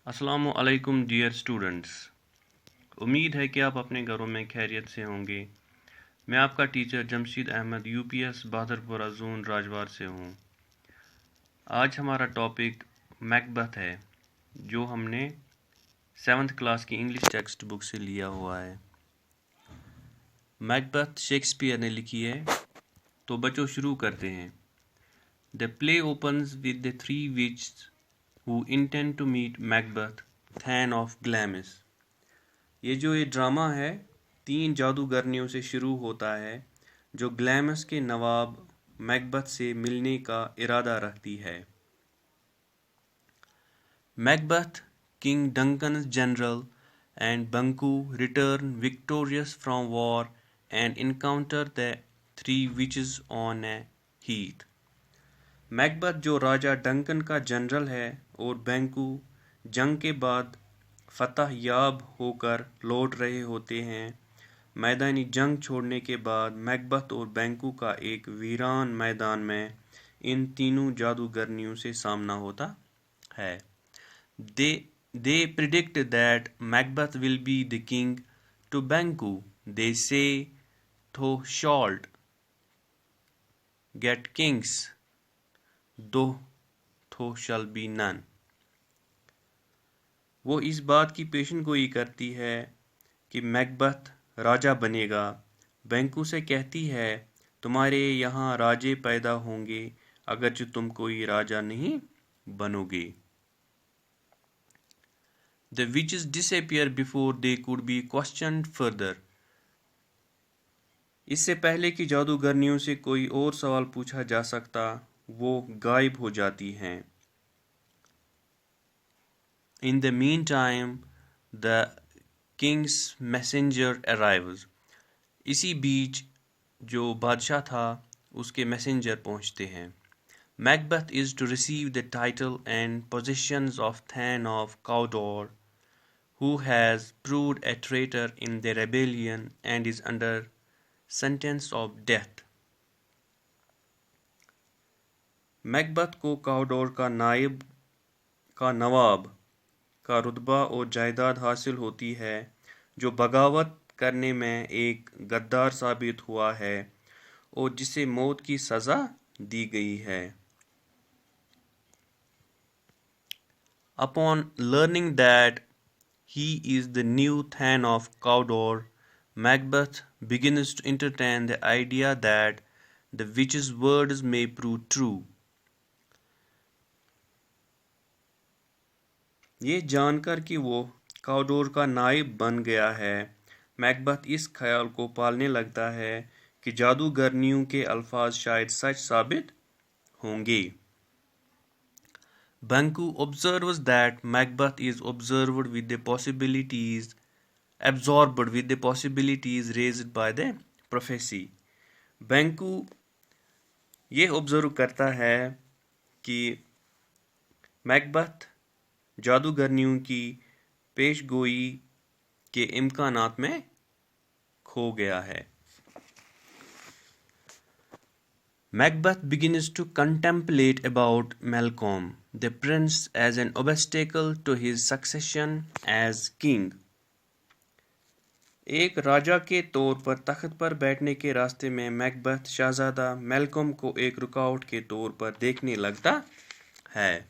السلام علیکم dear students, امید ہے کہ آپ اپنے گھروں میں خیریت سے ہوں گے۔ میں آپ کا teacher Jamshed Ahmed UPS Bahadurpora zone Rajwar سے ہوں۔ آج ہمارا ٹاپک میکبتھ ہے، جو ہم نے 7th کلاس کی انگلش ٹیکسٹ بک سے لیا ہوا ہے۔ میکبتھ شیکسپیئر نے لکھی ہے، تو بچوں شروع کرتے ہیں۔ The play opens with the three witches who intend to meet Macbeth, Thane of Glamis۔ یہ جو ڈرامہ ہے 3 جادوگرنیوں سے شروع ہوتا ہے جو گلیمس کے نواب میکبتھ سے ملنے کا ارادہ رکھتی ہے۔ Macbeth, King Duncan's general, and Banquo return victorious from war and encounter the 3 witches on a heath۔ میکبتھ جو راجہ ڈنکن کا جنرل ہے اور بینکو جنگ کے بعد فتح یاب ہو کر لوٹ رہے ہوتے ہیں۔ میدانی جنگ چھوڑنے کے بعد میکبتھ اور بینکو کا ایک ویران میدان میں ان تینوں جادوگرنیوں سے سامنا ہوتا ہے۔ They predict that Macbeth will be the king. To Banquo, they say, "Thou shalt get kings, though thou shalt be none۔ وہ اس بات کی پیشن گوئی کرتی ہے کہ میکبتھ راجہ بنے گا۔ بینکو سے کہتی ہے، تمہارے یہاں راجے پیدا ہوں گے اگرچہ تم کوئی راجہ نہیں بنو گے۔ The witches disappear before they could be questioned further۔ اس سے پہلے کہ جادوگرنیوں سے کوئی اور سوال پوچھا جا سکتا، وہ غائب ہو جاتی ہیں۔ In the meantime, the king's messenger arrives۔ اسی بیچ جو بادشاہ تھا اس کے میسنجر پہنچتے ہیں۔ Macbeth is to receive the title and possessions of Thane of Cawdor, who has proved a traitor in the rebellion and is under sentence of death۔ میکبتھ کو کاؤڈور کا نواب کا رتبہ اور جائیداد حاصل ہوتی ہے، جو بغاوت کرنے میں ایک غدار ثابت ہوا ہے اور جسے موت کی سزا دی گئی ہے۔ Upon learning that he is the new Thane of Cawdor, Macbeth begins to entertain the idea that the witch's words may prove true۔ یہ جان کر کہ وہ کاؤڈور کا نائب بن گیا ہے، میکبتھ اس خیال کو پالنے لگتا ہے کہ جادوگرنیوں کے الفاظ شاید سچ ثابت ہوں گے۔ Banquo observes that Macbeth is absorbed with the possibilities raised by the prophecy۔ Banquo یہ آبزرو کرتا ہے کہ میکبتھ جادوگرنیوں کی پیش گوئی کے امکانات میں کھو گیا ہے۔ Macbeth begins to contemplate about Malcolm, the prince, as an obstacle to his succession as king۔ ایک راجہ کے طور پر تخت پر بیٹھنے کے راستے میں میکبتھ شہزادہ میلکم کو ایک رکاوٹ کے طور پر دیکھنے لگتا ہے۔